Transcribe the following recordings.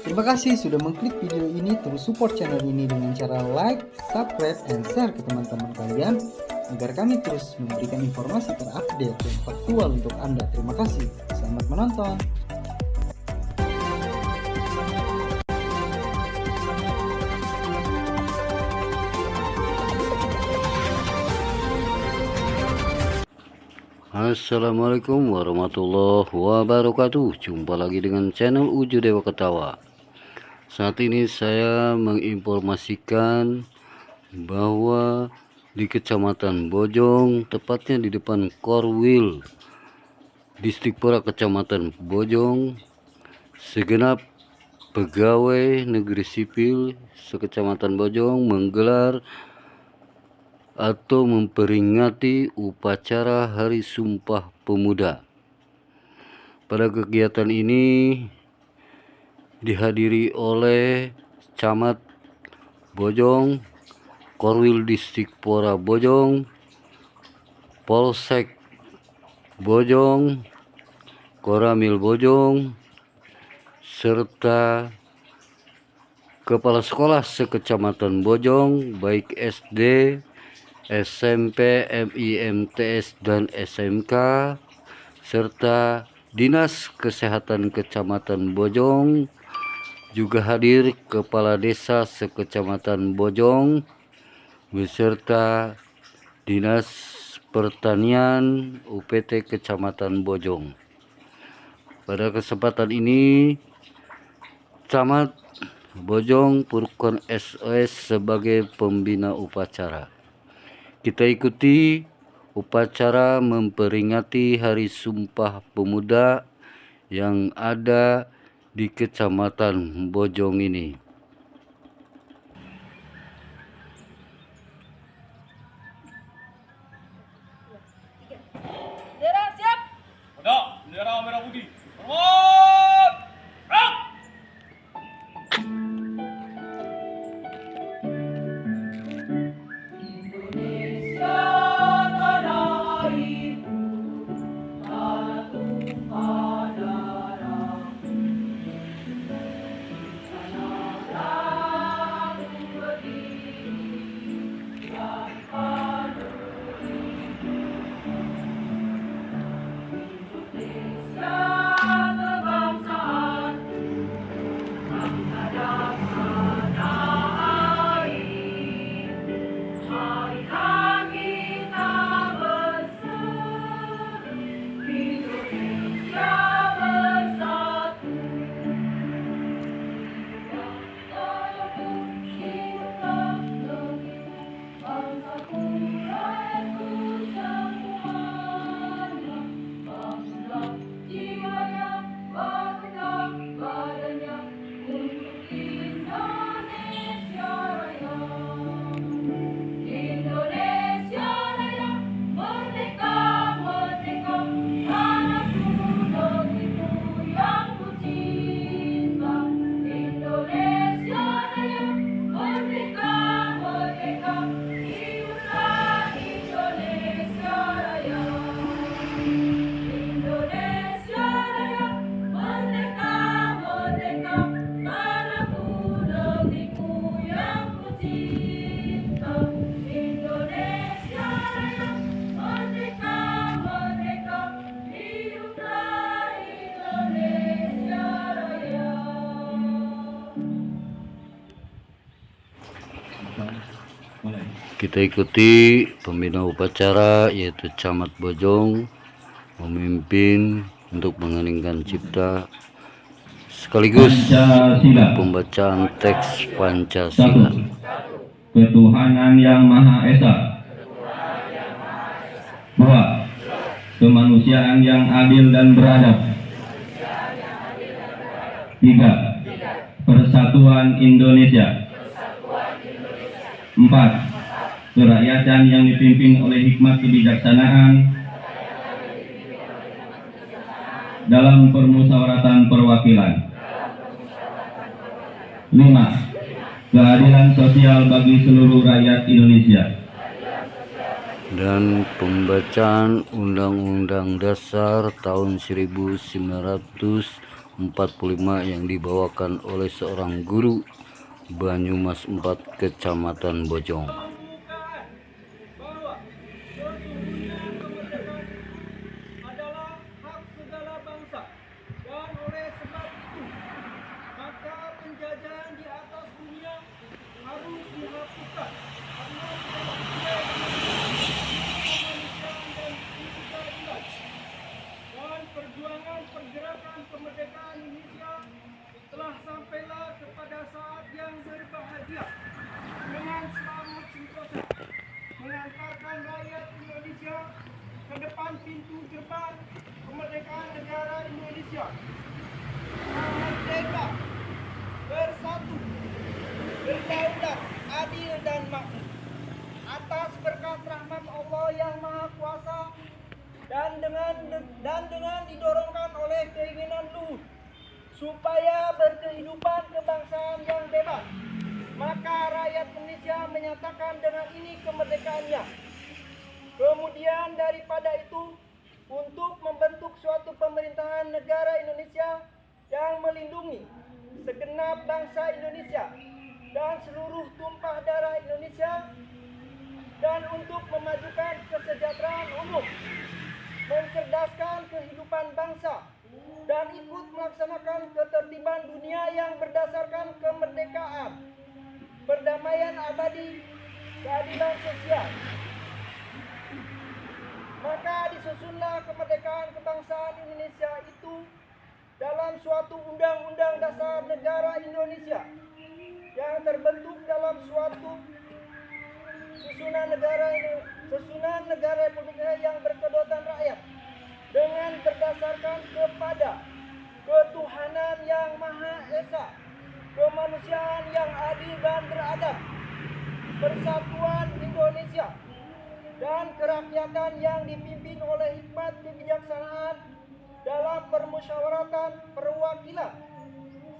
Terima kasih sudah mengklik video ini. Terus support channel ini dengan cara like, subscribe, dan share ke teman-teman kalian agar kami terus memberikan informasi terupdate dan faktual untuk Anda. Terima kasih. Selamat menonton. Assalamualaikum warahmatullahi wabarakatuh. Jumpa lagi dengan channel Uju Dewa Ketawa. Saat ini saya menginformasikan bahwa di Kecamatan Bojong, tepatnya di depan Korwil Distrik Pora Kecamatan Bojong, segenap pegawai negeri sipil sekecamatan Bojong menggelar atau memperingati upacara Hari Sumpah Pemuda. Pada kegiatan ini dihadiri oleh Camat Bojong, Korwil Distrik Pora Bojong, Polsek Bojong, Koramil Bojong, serta kepala sekolah sekecamatan Bojong, baik SD, SMP, MIMTS, dan SMK, serta Dinas Kesehatan Kecamatan Bojong. Juga hadir Kepala Desa sekecamatan Bojong beserta Dinas Pertanian UPT Kecamatan Bojong. Pada kesempatan ini, Camat Bojong Purkon SOS sebagai pembina upacara. Kita ikuti upacara memperingati Hari Sumpah Pemuda yang ada di Kecamatan Bojong ini. Bendera siap. Ada bendera merah putih. Hormat. Gerak. Indonesia tanah airku, tanah tumpah darah. Tanahlah aku berdiri dan peduli. Indonesia kebangsaanku, bangsa dan tanah air. Marilah kita bersatu, Indonesia bersatu. Hiduplah negeri, bangsaku, rakyatku semuanya. Bangunlah jiwanya, bangunlah badannya untuk Indonesia Raya. Indonesia Raya, merdeka, merdeka, tanahku, negeriku yang ku cinta. Indonesia Raya, merdeka, merdeka, hiduplah Indonesia Raya. Indonesia Raya, merdeka, merdeka, tanahku, negeriku yang ku cinta. Indonesia Raya, merdeka, merdeka, hiduplah Indonesia Raya. Kita ikuti pembina upacara yaitu Camat Bojong memimpin untuk mengeningkan cipta sekaligus Pancasila. pembacaan teks Pancasila. Satu. Ketuhanan yang Maha Esa. Dua. Kemanusiaan yang adil dan beradab. Tiga. Persatuan Indonesia. Empat. Kerakyatan yang dipimpin oleh hikmat kebijaksanaan dalam permusyawaratan perwakilan. 5. Keadilan sosial bagi seluruh rakyat Indonesia. Dan pembacaan Undang-Undang Dasar tahun 1945 yang dibawakan oleh seorang guru Banyumas 4 Kecamatan Bojong. Pembukaan bahwa sesungguhnya kemerdekaan adalah hak segala bangsa, dan oleh sebab itu maka penjajahan di atas dunia harus dihapuskan karena dan perjuangan pergerakan kemerdekaan Indonesia telah sampailah kepada saat yang berbahagia dengan selamat sentosa mengantarkan rakyat Indonesia ke depan pintu gerbang kemerdekaan negara Indonesia. Merdeka, bersatu, berdaulat, adil dan makmur atas berkat rahmat Allah yang Maha Kuasa dan dengan didorongkan oleh keinginan luhur supaya berkehidupan kebangsaan yang bebas, maka rakyat Indonesia menyatakan dengan ini kemerdekaannya. Kemudian daripada itu, untuk membentuk suatu pemerintahan negara Indonesia yang melindungi segenap bangsa Indonesia dan seluruh tumpah darah Indonesia, dan untuk memajukan kesejahteraan umum, mencerdaskan kehidupan bangsa, dan ikut melaksanakan ketertiban dunia yang berdasarkan kemerdekaan, perdamaian abadi, keadilan sosial. Maka disusunlah kemerdekaan kebangsaan Indonesia itu dalam suatu undang-undang dasar negara Indonesia yang terbentuk dalam suatu susunan negara Republik yang berkedaulatan rakyat dengan berdasarkan kepada ketuhanan yang Maha Esa, kemanusiaan yang adil dan beradab, persatuan Indonesia, dan kerakyatan yang dipimpin oleh hikmat kebijaksanaan dalam permusyawaratan perwakilan,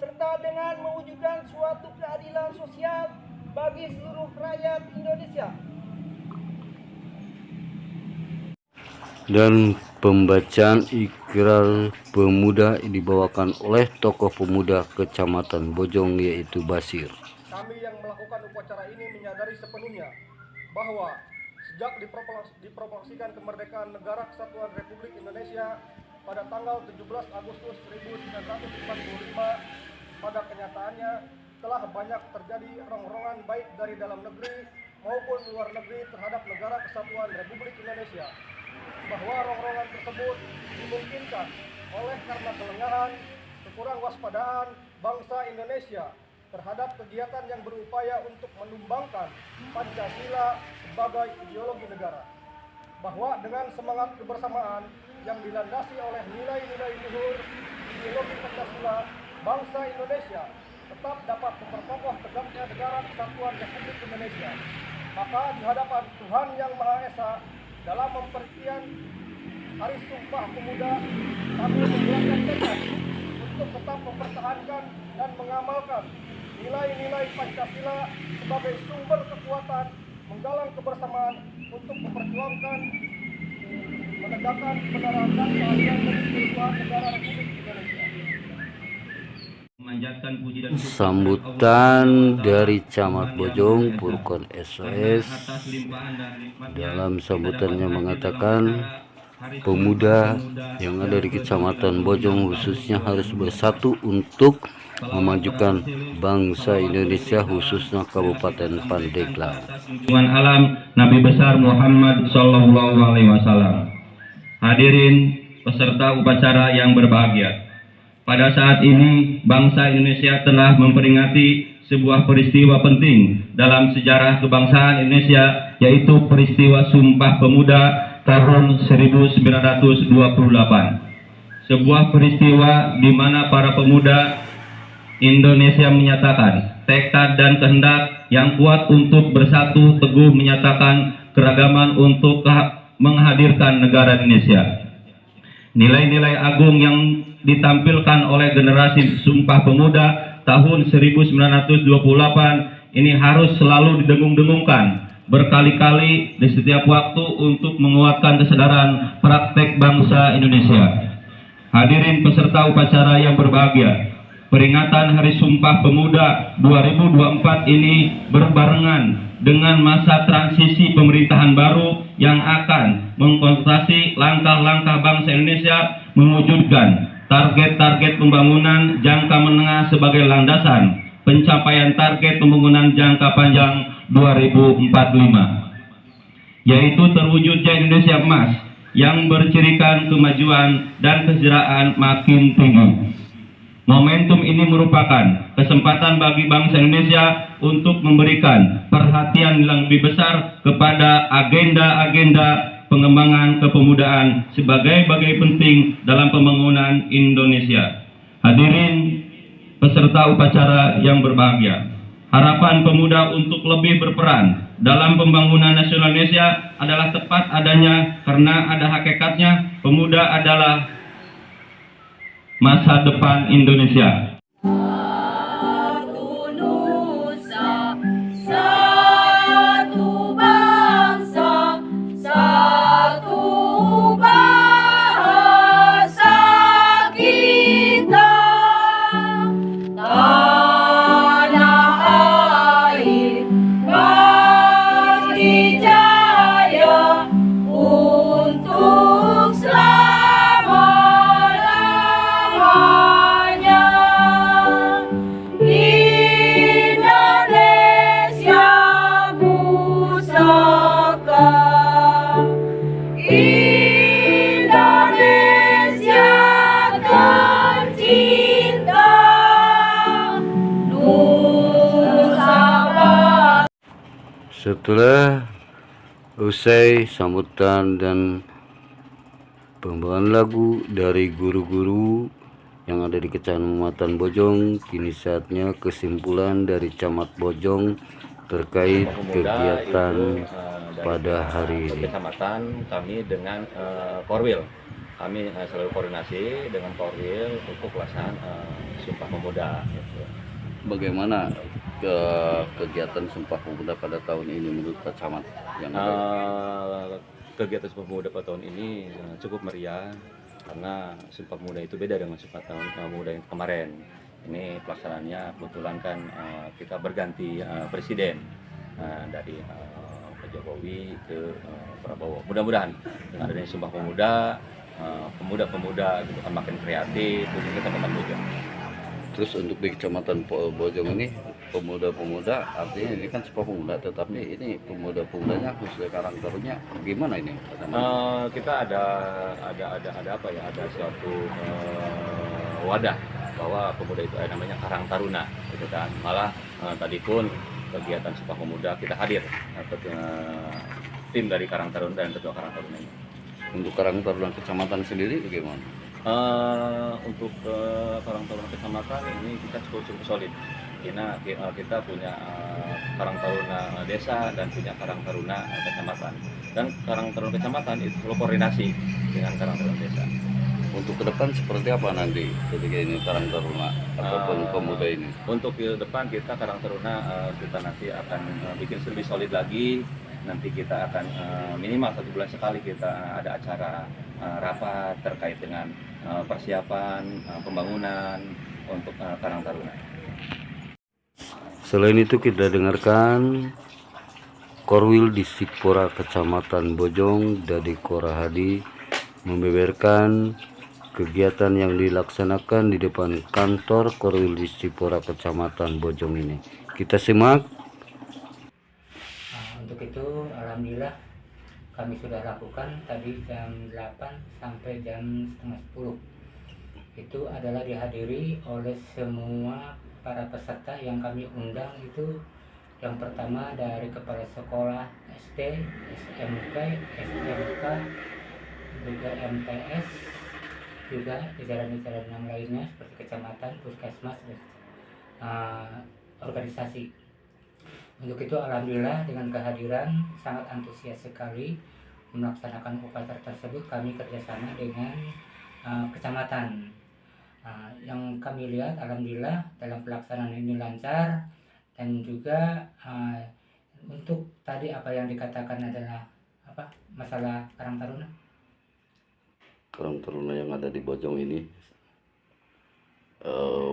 serta dengan mewujudkan suatu keadilan sosial bagi seluruh rakyat Indonesia. Dan pembacaan ikrar pemuda dibawakan oleh tokoh pemuda Kecamatan Bojong, yaitu Basir. Kami yang melakukan upacara ini menyadari sepenuhnya bahwa sejak diproklamasikan kemerdekaan Negara Kesatuan Republik Indonesia pada tanggal 17 Agustus 1945, pada kenyataannya telah banyak terjadi rongrongan baik dari dalam negeri maupun luar negeri terhadap Negara Kesatuan Republik Indonesia, bahwa rongrongan tersebut dimungkinkan oleh karena kelengahan, kekurang waspadaan bangsa Indonesia terhadap kegiatan yang berupaya untuk menumbangkan Pancasila sebagai ideologi negara, bahwa dengan semangat kebersamaan yang dilandasi oleh nilai-nilai luhur ideologi Pancasila, bangsa Indonesia tetap dapat memperkokoh tegaknya Negara Kesatuan Republik Indonesia. Maka di hadapan Tuhan Yang Maha Esa, dalam memperingati Hari Sumpah Pemuda, kami membuatkan tekad untuk tetap mempertahankan dan mengamalkan nilai-nilai Pancasila sebagai sumber kekuatan, menggalang kebersamaan untuk memperjuangkan menegakkan kebenaran dan keadilan bagi seluruh negara Republik Indonesia. Sambutan dari Camat Bojong Purkon SOS. Dalam sambutannya mengatakan pemuda yang ada di Kecamatan Bojong khususnya harus bersatu untuk memajukan bangsa Indonesia, khususnya Kabupaten Pandeglang. Lingkungan alam Nabi besar Muhammad Sallallahu Alaihi Wasallam. Hadirin peserta upacara yang berbahagia. Pada saat ini, bangsa Indonesia telah memperingati sebuah peristiwa penting dalam sejarah kebangsaan Indonesia, yaitu peristiwa Sumpah Pemuda tahun 1928. Sebuah peristiwa di mana para pemuda Indonesia menyatakan tekad dan kehendak yang kuat untuk bersatu teguh menyatakan keragaman untuk menghadirkan negara Indonesia. Nilai-nilai agung yang ditampilkan oleh generasi Sumpah Pemuda tahun 1928 ini harus selalu didengung-dengungkan berkali-kali di setiap waktu untuk menguatkan kesadaran praktek bangsa Indonesia. Hadirin peserta upacara yang berbahagia, peringatan Hari Sumpah Pemuda 2024 ini berbarengan dengan masa transisi pemerintahan baru yang akan mengkonsentrasi langkah-langkah bangsa Indonesia mewujudkan target-target pembangunan jangka menengah sebagai landasan pencapaian target pembangunan jangka panjang 2045, yaitu terwujudnya Indonesia Emas yang bercirikan kemajuan dan kesejahteraan makin tinggi. Momentum ini merupakan kesempatan bagi bangsa Indonesia untuk memberikan perhatian yang lebih besar kepada agenda-agenda pengembangan kepemudaan sebagai bagian penting dalam pembangunan Indonesia. Hadirin peserta upacara yang berbahagia, harapan pemuda untuk lebih berperan dalam pembangunan nasional Indonesia adalah tepat adanya karena ada hakikatnya pemuda adalah masa depan Indonesia. Satu nusa, satu bangsa, satu bahasa kita. Tanah air pasti jaya untuk selama-lamanya. Indonesia pusaka, Indonesia tercinta, Nusa Bangsa. Setelah usai sambutan dan pembawaan lagu dari guru-guru yang ada di Kecamatan Bojong, kini saatnya kesimpulan dari Camat Bojong terkait kegiatan pada hari ini. Kecamatan kami dengan Korwil, kami selalu koordinasi dengan Korwil untuk pelaksanaan Sumpah Pemuda. Gitu. Bagaimana kegiatan Sumpah Pemuda pada tahun ini menurut Pak Camat? Yang Kegiatan Sumpah Pemuda pada tahun ini cukup meriah karena Sumpah Pemuda itu beda dengan Sumpah Pemuda yang kemarin. Ini pelaksanaannya kebetulan kan kita berganti presiden dari Pak Jokowi ke Prabowo. Mudah-mudahan dengan adanya Sumpah Pemuda, pemuda-pemuda gitu kan makin kreatif, khususnya Kecamatan Bojong. Terus untuk di Kecamatan Bojong ini pemuda-pemuda, artinya ini kan Sumpah Pemuda, tetapi ini pemuda-pemudanya khususnya Karang Taruna gimana ini? Kita ada apa ya? Ada suatu wadah bahwa pemuda itu namanya Karang Taruna, gitu kan. Malah tadi pun kegiatan Sumpah Pemuda kita hadir tim dari Karang Taruna dan ketua Karang Taruna ini. Untuk Karang Taruna Kecamatan sendiri bagaimana? Untuk Karang Taruna Kecamatan ini kita cukup solid. Kita punya Karang Taruna Desa dan punya Karang Taruna Kecamatan. Dan Karang Taruna Kecamatan itu perlu koordinasi dengan Karang Taruna Desa. Untuk ke depan seperti apa nanti ketika ini Karang Taruna ataupun pemuda ini? Untuk ke depan kita Karang Taruna kita nanti akan bikin lebih solid lagi. Nanti kita akan minimal 1 bulan sekali kita ada acara rapat terkait dengan persiapan pembangunan untuk Karang Taruna. Selain itu kita dengarkan Korwil di Sikpora Kecamatan Bojong, Dadi Korahadi, membeberkan kegiatan yang dilaksanakan di depan kantor Korwil di Sikpora Kecamatan Bojong ini. Kita simak. Untuk itu alhamdulillah kami sudah lakukan tadi jam 8 sampai jam setengah 10. Itu adalah dihadiri oleh semua para peserta yang kami undang. Itu yang pertama dari kepala sekolah SD, SMP, SMK, juga MTS, juga jajaran-jajaran yang lainnya seperti kecamatan, puskesmas, dan organisasi. Untuk itu alhamdulillah dengan kehadiran sangat antusias sekali melaksanakan upacara tersebut. Kami kerjasama dengan kecamatan. Yang kami lihat alhamdulillah dalam pelaksanaan ini lancar, dan juga untuk tadi apa yang dikatakan adalah masalah Karang Taruna. Karang Taruna yang ada di Bojong ini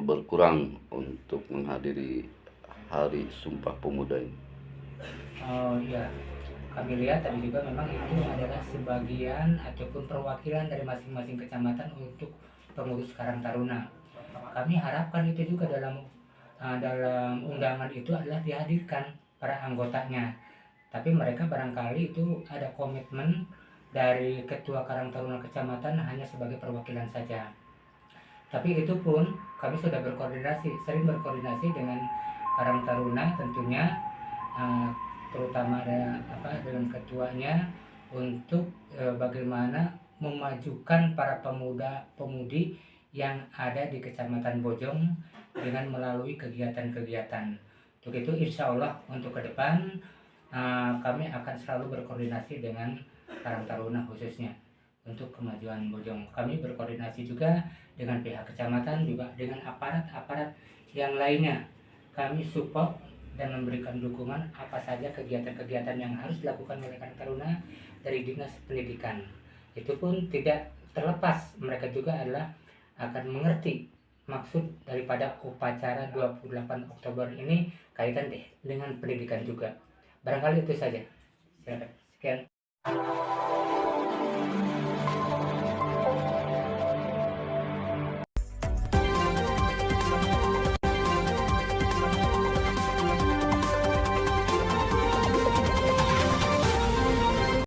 berkurang untuk menghadiri Hari Sumpah Pemuda ini? Oh iya, kami lihat tadi juga memang itu adalah sebagian ataupun perwakilan dari masing-masing kecamatan untuk pengurus Karang Taruna. Kami harapkan itu juga dalam undangan itu adalah dihadirkan para anggotanya. Tapi mereka barangkali itu ada komitmen dari Ketua Karang Taruna Kecamatan hanya sebagai perwakilan saja. Tapi itu pun kami sudah sering berkoordinasi dengan Karang Taruna tentunya, terutama dengan ketuanya untuk bagaimana memajukan para pemuda-pemudi yang ada di Kecamatan Bojong dengan melalui kegiatan-kegiatan. Untuk itu insya Allah untuk ke depan kami akan selalu berkoordinasi dengan Karang Taruna khususnya untuk kemajuan Bojong. Kami berkoordinasi juga dengan pihak kecamatan, juga dengan aparat-aparat yang lainnya. Kami support dan memberikan dukungan apa saja kegiatan-kegiatan yang harus dilakukan oleh Karang Taruna dari Dinas Pendidikan. Itu pun tidak terlepas, mereka juga adalah akan mengerti maksud daripada upacara 28 Oktober ini kaitan dengan pendidikan juga. Barangkali itu saja. Sekian.